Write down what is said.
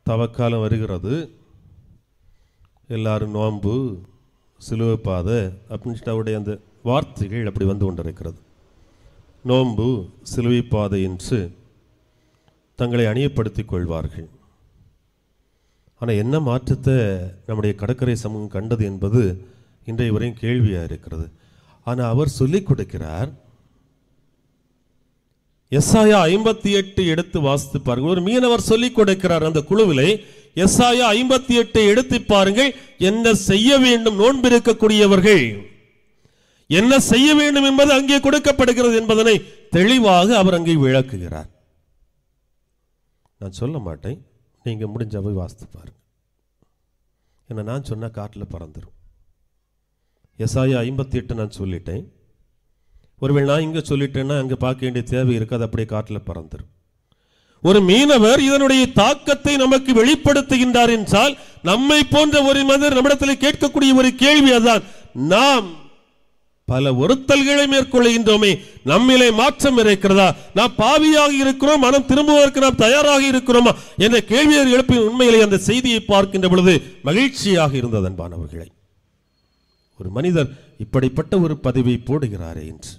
தவக்காலம் வருகிறது, எல்லாரும் நோன்பு, சிலுவை பாதை அப்படின்னு அவருடைய அந்த வார்த்தைகள் அப்படி வந்து கொண்டிருக்கிறது. நோன்பு, சிலுவை பாதை என்று தங்களை அணியப்படுத்திக் கொள்வார்கள். ஆனால் என்ன மாற்றத்தை நம்முடைய கடற்கரை சமூகம் கண்டது என்பது இன்றைய வரையும் கேள்வியாக இருக்கிறது. ஆனால் அவர் சொல்லிக் கொடுக்கிறார். எசாயா 58 எடுத்து வாசித்து பாருங்கள். ஒரு மீனவர் சொல்லிக் கொடுக்கிறார் அந்த குழுவிலே. எசாயா 58 எடுத்து பாருங்கள். என்ன செய்ய வேண்டும் நோன்பு இருக்கக்கூடியவர்கள், என்ன செய்ய வேண்டும் என்பது அங்கே கொடுக்கப்படுகிறது என்பதனை தெளிவாக அவர் அங்கே விளக்குகிறார். நான் சொல்ல மாட்டேன், நீங்க முடிஞ்சவை வாசித்து பாருங்க. என்ன நான் சொன்ன காட்டில் பறந்துடும். எசாயா 58 நான் சொல்லிட்டேன். ஒருவேளை நான் இங்கே சொல்லிட்டேன்னா அங்கே பார்க்க வேண்டிய தேவை இருக்காது, அப்படியே காட்டில் பறந்துடும். ஒரு மீனவர் இதனுடைய தாக்கத்தை நமக்கு வெளிப்படுத்துகின்றார் என்றால், நம்மை போன்ற ஒரு மனிதர் நம்மிடத்தில் கேட்கக்கூடிய ஒரு கேள்வி அதான், நாம் பல ஒருத்தல்களை மேற்கொள்கின்றோமே, நம்மிலே மாற்றம் இருக்கிறதா? நாம் பாவியாக இருக்கிறோம், மனம் திரும்புவதற்கு நாம் தயாராக இருக்கிறோமா என்ற கேள்வியை எழுப்பி உண்மையிலே அந்த செய்தியை பார்க்கின்ற பொழுது மகிழ்ச்சியாக இருந்தது அன்பானவர்களை. ஒரு மனிதர் இப்படிப்பட்ட ஒரு பதிவை போடுகிறாரே என்று